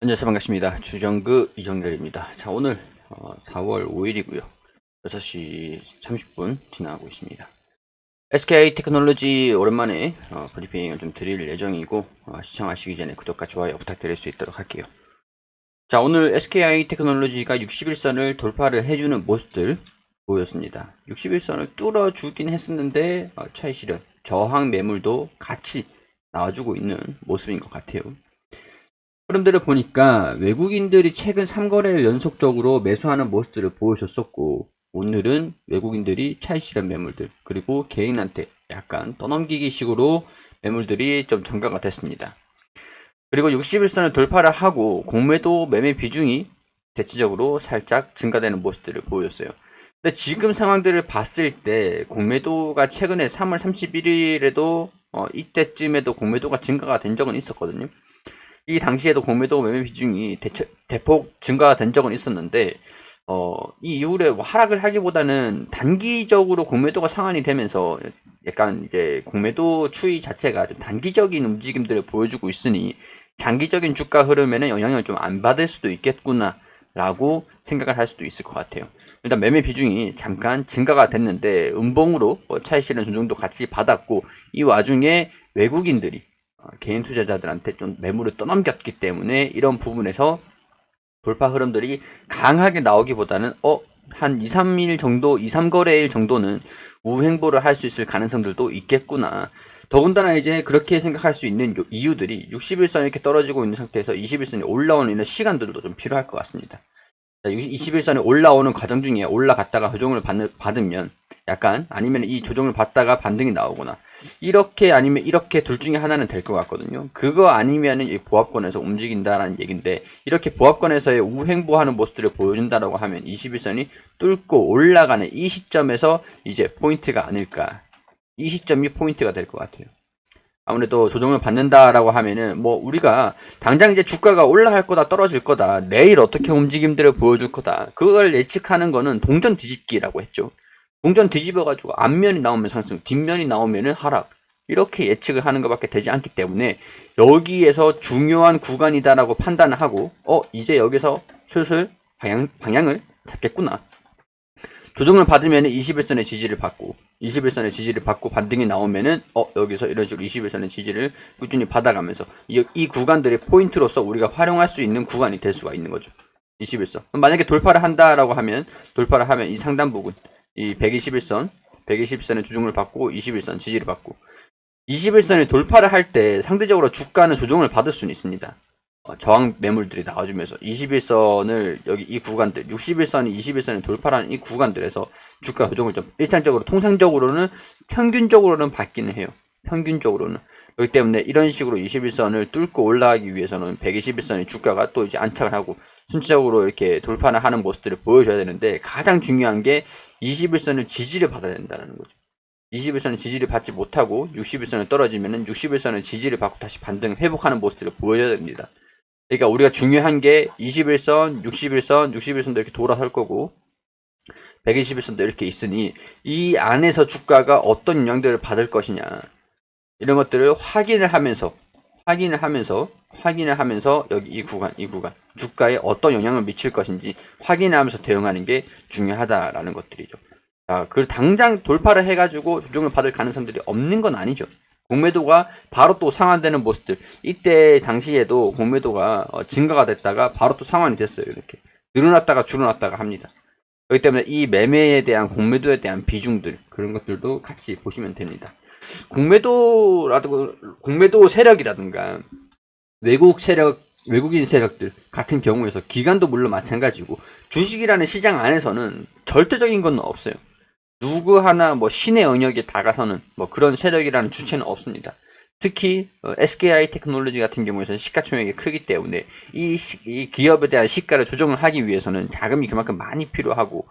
안녕하세요. 반갑습니다. 주정그 이정렬입니다. 자, 오늘 4월 5일이고요. 6시 30분 지나가고 있습니다. SK 테크놀로지 오랜만에 브리핑을 좀 드릴 예정이고 시청하시기 전에 구독과 좋아요 부탁드릴 수 있도록 할게요. 자, 오늘 SKI 테크놀로지가 61선을 돌파를 해주는 모습들 보였습니다. 61선을 뚫어주긴 했었는데 차익 실현, 저항 매물도 같이 나와주고 있는 모습인 것 같아요. 흐름들을 보니까 외국인들이 최근 3거래일 연속적으로 매수하는 모습들을 보여줬었고, 오늘은 외국인들이 차익 실현 매물들 그리고 개인한테 약간 떠넘기기 식으로 매물들이 좀 증가가 됐습니다. 그리고 61선을 돌파를 하고 공매도 매매 비중이 대체적으로 살짝 증가되는 모습들을 보여줬어요. 근데 지금 상황들을 봤을 때 공매도가 최근에 3월 31일에도 이때쯤에도 공매도가 증가가 된 적은 있었거든요. 이 당시에도 공매도 매매 비중이 대폭 증가가 된 적은 있었는데 이 이후에 뭐 하락을 하기보다는 단기적으로 공매도가 상한이 되면서 약간 이제 공매도 추이 자체가 좀 단기적인 움직임들을 보여주고 있으니 장기적인 주가 흐름에는 영향을 좀 안 받을 수도 있겠구나 라고 생각을 할 수도 있을 것 같아요. 일단 매매 비중이 잠깐 증가가 됐는데 음봉으로 차익 실현 조정도 같이 받았고, 이 와중에 외국인들이 개인 투자자들한테 좀 매물을 떠넘겼기 때문에 이런 부분에서 돌파 흐름들이 강하게 나오기보다는 한 2, 3일 정도, 2, 3거래일 정도는 우행보를 할 수 있을 가능성들도 있겠구나. 더군다나 이제 그렇게 생각할 수 있는 이유들이 60일선 이렇게 떨어지고 있는 상태에서 20일선이 올라오는 시간들도 좀 필요할 것 같습니다. 21선에 올라오는 과정 중에 올라갔다가 조정을 받으면 약간, 아니면 이 조정을 받다가 반등이 나오거나 이렇게, 아니면 이렇게 둘 중에 하나는 될 것 같거든요. 그거 아니면은 이 보합권에서 움직인다라는 얘기인데, 이렇게 보합권에서의 우행보하는 모습들을 보여준다라고 하면 21선이 뚫고 올라가는 이 시점에서 이제 포인트가 아닐까, 이 시점이 포인트가 될 것 같아요. 아무래도 조정을 받는다라고 하면은 뭐 우리가 당장 이제 주가가 올라갈 거다 떨어질 거다, 내일 어떻게 움직임들을 보여줄 거다, 그걸 예측하는 거는 동전 뒤집기라고 했죠. 동전 뒤집어 가지고 앞면이 나오면 상승, 뒷면이 나오면은 하락, 이렇게 예측을 하는 것밖에 되지 않기 때문에 여기에서 중요한 구간이다라고 판단을 하고 이제 여기서 슬슬 방향을 잡겠구나, 조정을 받으면 21선의 지지를 받고, 21선의 지지를 받고 반등이 나오면은 여기서 이런 식으로 21선의 지지를 꾸준히 받아가면서 이 구간들의 포인트로서 우리가 활용할 수 있는 구간이 될 수가 있는 거죠. 21선. 만약에 돌파를 한다라고 하면, 이 상단 부분, 이 121선의 조정을 받고 21선 지지를 받고, 21선의 돌파를 할 때 상대적으로 주가는 조정을 받을 수는 있습니다. 저항 매물들이 나와주면서 21선을 여기 이 구간들, 61선이 21선을 돌파하는 이 구간들에서 주가 조정을 좀 일상적으로, 통상적으로는, 평균적으로는 받기는 해요. 평균적으로는. 그렇기 때문에 이런 식으로 21선을 뚫고 올라가기 위해서는 121선의 주가가 또 이제 안착을 하고 순차적으로 이렇게 돌파를 하는 모습들을 보여줘야 되는데, 가장 중요한 게 21선을 지지를 받아야 된다는 거죠. 21선은 지지를 받지 못하고 61선을 떨어지면은 61선은 지지를 받고 다시 반등 회복하는 모습들을 보여줘야 됩니다. 그러니까 우리가 중요한 게 21선, 61선, 61선도 이렇게 돌아설 거고 121선도 이렇게 있으니 이 안에서 주가가 어떤 영향들을 받을 것이냐, 이런 것들을 확인을 하면서 여기 이 구간 주가에 어떤 영향을 미칠 것인지 확인하면서 대응하는 게 중요하다라는 것들이죠. 자, 그 당장 돌파를 해가지고 조정을 받을 가능성들이 없는 건 아니죠. 공매도가 바로 또 상환되는 모습들, 이때 당시에도 공매도가 증가가 됐다가 바로 또 상환이 됐어요. 이렇게 늘어났다가 줄어났다가 합니다. 그렇기 때문에 이 매매에 대한, 공매도에 대한 비중들, 그런 것들도 같이 보시면 됩니다. 공매도 세력이라든가 외국인 세력들 같은 경우에서 기관도 물론 마찬가지고, 주식이라는 시장 안에서는 절대적인 건 없어요. 누구 하나 뭐 신의 영역에 다가서는 뭐 그런 세력이라는 주체는 없습니다. 특히 SKI 테크놀로지 같은 경우에는 시가총액이 크기 때문에 이 기업에 대한 시가를 조정을 하기 위해서는 자금이 그만큼 많이 필요하고,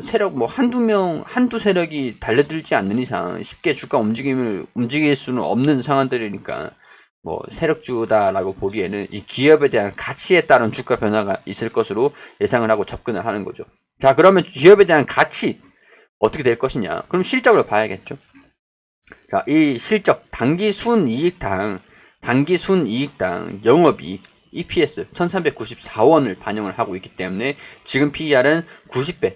세력 뭐 한두 세력이 달려들지 않는 이상 쉽게 주가 움직일 수는 없는 상황들이니까, 뭐 세력주다라고 보기에는 이 기업에 대한 가치에 따른 주가 변화가 있을 것으로 예상을 하고 접근을 하는 거죠. 자, 그러면 기업에 대한 가치 어떻게 될 것이냐? 그럼 실적을 봐야겠죠. 자, 이 실적, 단기 순이익당 영업이익, EPS 1394원을 반영을 하고 있기 때문에 지금 PER은 90배,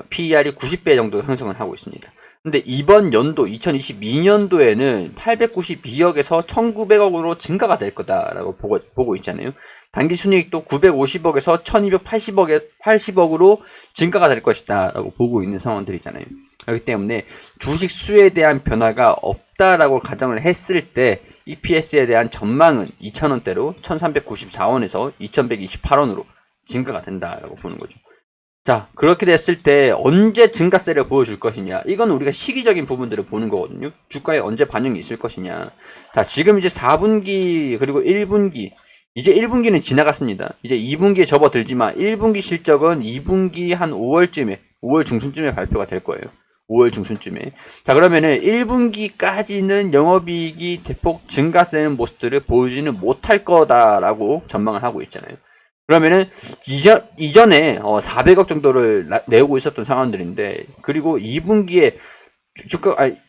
PER이 90배 정도 형성을 하고 있습니다. 근데 이번 연도 2022년도에는 892억에서 1900억으로 증가가 될 거다라고 보고 있잖아요. 당기 순이익도 950억에서 1280억으로 증가가 될 것이다 라고 보고 있는 상황들이잖아요. 그렇기 때문에 주식 수에 대한 변화가 없다라고 가정을 했을 때 EPS에 대한 전망은 2,000원대로 1394원에서 2128원으로 증가가 된다라고 보는 거죠. 자, 그렇게 됐을 때 언제 증가세를 보여줄 것이냐, 이건 우리가 시기적인 부분들을 보는 거거든요. 주가에 언제 반영이 있을 것이냐. 자, 지금 이제 4분기 그리고 1분기, 이제 1분기는 지나갔습니다. 이제 2분기에 접어들지만 1분기 실적은 2분기 한 5월 중순쯤에 발표가 될 거예요. 5월 중순쯤에. 자, 그러면은 1분기까지는 영업이익이 대폭 증가되는 모습들을 보여주지는 못할 거다라고 전망을 하고 있잖아요. 그러면은 이전에 400억 정도를 내고 있었던 상황들인데, 그리고 2분기에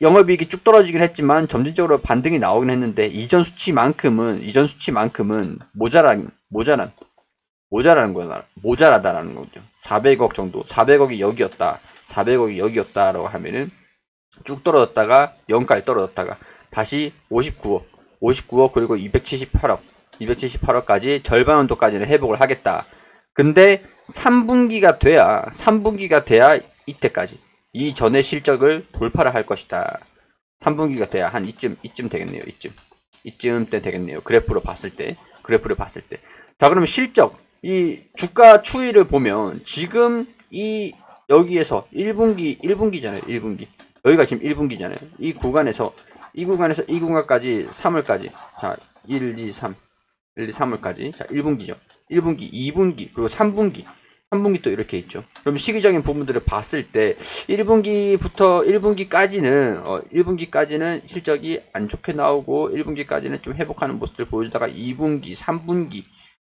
영업이익이 쭉 떨어지긴 했지만 점진적으로 반등이 나오긴 했는데 이전 수치만큼은 모자라다라는 거죠. 400억 정도, 400억이 여기였다라고 하면은 쭉 떨어졌다가 0까지 떨어졌다가 다시 59억 그리고 278억까지 절반 정도까지는 회복을 하겠다. 근데 3분기가 돼야 이때까지 이전의 실적을 돌파를 할 것이다. 3분기가 돼야 한 이쯤 되겠네요. 이쯤 때 되겠네요. 그래프를 봤을 때. 자, 그러면 실적, 이 주가 추이를 보면 지금 여기에서 1분기잖아요. 1분기. 여기가 지금 1분기잖아요. 이 구간까지 3월까지. 자, 1, 2, 3월까지. 자, 1분기죠. 1분기, 2분기, 그리고 3분기 또 이렇게 있죠. 그럼 시기적인 부분들을 봤을 때 1분기까지는 실적이 안 좋게 나오고 1분기까지는 좀 회복하는 모습들을 보여주다가 2분기, 3분기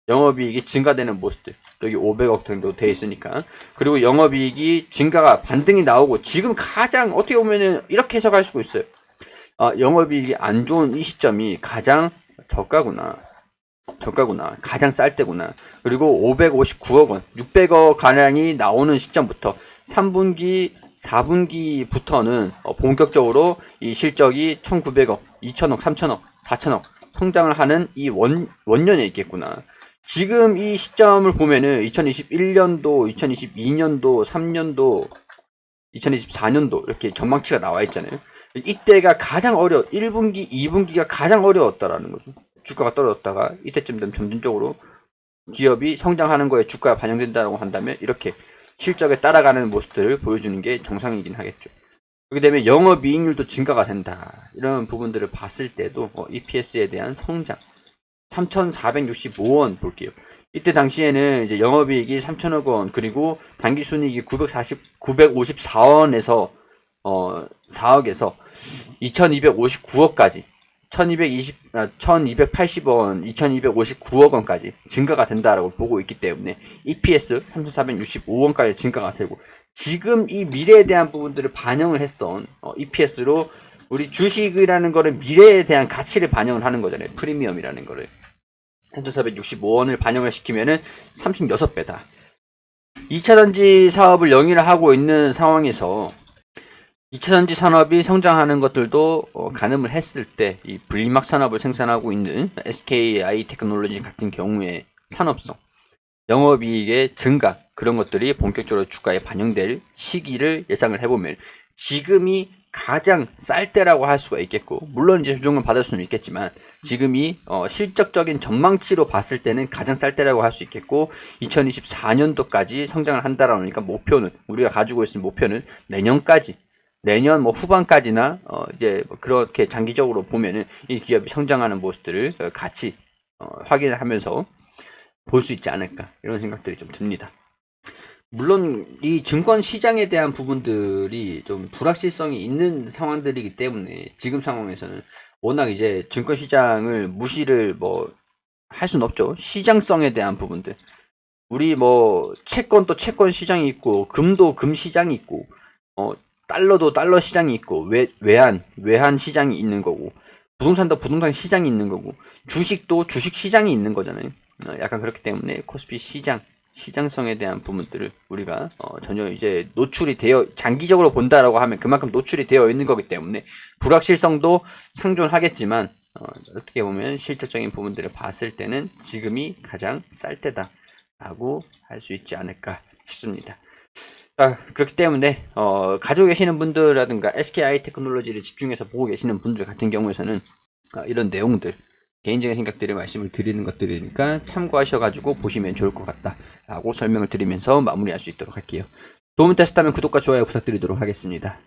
영업이익이 증가되는 모습들, 여기 500억 정도 돼 있으니까, 그리고 영업이익이 증가가 반등이 나오고, 지금 가장 어떻게 보면은 이렇게 해석할 수가 있어요. 영업이익이 안 좋은 이 시점이 가장 저가구나, 가장 쌀 때구나. 그리고 559억 원, 600억 가량이 나오는 시점부터 3분기, 4분기부터는 본격적으로 이 실적이 1900억, 2000억, 3000억, 4000억 성장을 하는 이 원년에 있겠구나. 지금 이 시점을 보면은 2021년도, 2022년도, 3년도, 2024년도 이렇게 전망치가 나와 있잖아요. 이때가 가장 1분기, 2분기가 가장 어려웠다라는 거죠. 주가가 떨어졌다가 이때쯤 되면 점진적으로 기업이 성장하는 거에 주가가 반영된다고 한다면 이렇게 실적에 따라가는 모습들을 보여주는 게 정상이긴 하겠죠. 그렇게 되면 영업이익률도 증가가 된다. 이런 부분들을 봤을 때도 EPS에 대한 성장 3,465원 볼게요. 이때 당시에는 이제 영업이익이 3,000억 원, 그리고 당기순이익이 954원에서 4억에서 2,259억까지 1,280원, 2,259억 원까지 증가가 된다라고 보고 있기 때문에 EPS 3,465원까지 증가가 되고, 지금 이 미래에 대한 부분들을 반영을 했던 EPS로 우리 주식이라는 거는 미래에 대한 가치를 반영을 하는 거잖아요. 프리미엄이라는 거를 3,465원을 반영을 시키면은 36배다. 2차전지 사업을 영위를 하고 있는 상황에서 2차전지 산업이 성장하는 것들도 가늠을 했을 때 이 분리막 산업을 생산하고 있는 SKI 테크놀로지 같은 경우에 산업성, 영업이익의 증가, 그런 것들이 본격적으로 주가에 반영될 시기를 예상을 해보면 지금이 가장 쌀 때라고 할 수가 있겠고, 물론 이제 조정을 받을 수는 있겠지만 지금이 실적적인 전망치로 봤을 때는 가장 쌀 때라고 할 수 있겠고, 2024년도까지 성장을 한다라니까 목표는, 우리가 가지고 있는 목표는 내년 뭐 후반까지나 이제 그렇게 장기적으로 보면은 이 기업이 성장하는 모습들을 같이 확인하면서 볼 수 있지 않을까, 이런 생각들이 좀 듭니다. 물론 이 증권 시장에 대한 부분들이 좀 불확실성이 있는 상황들이기 때문에 지금 상황에서는 워낙 이제 증권 시장을 무시를 할 수는 없죠. 시장성에 대한 부분들, 우리 채권도 채권 시장이 있고, 금도 금 시장이 있고, 달러도 달러 시장이 있고, 외환 시장이 있는 거고, 부동산도 부동산 시장이 있는 거고, 주식도 주식 시장이 있는 거잖아요. 약간 그렇기 때문에 코스피 시장성에 대한 부분들을 우리가 전혀 이제 노출이 되어 장기적으로 본다라고 하면 그만큼 노출이 되어 있는 거기 때문에 불확실성도 상존하겠지만 어떻게 보면 실질적인 부분들을 봤을 때는 지금이 가장 쌀 때다라고 할 수 있지 않을까 싶습니다. 그렇기 때문에 가지고 계시는 분들이라든가 SKI 테크놀로지를 집중해서 보고 계시는 분들 같은 경우에는 이런 내용들 개인적인 생각들을 말씀을 드리는 것들이니까 참고하셔가지고 보시면 좋을 것 같다라고 설명을 드리면서 마무리할 수 있도록 할게요. 도움 됐었다면 구독과 좋아요 부탁드리도록 하겠습니다.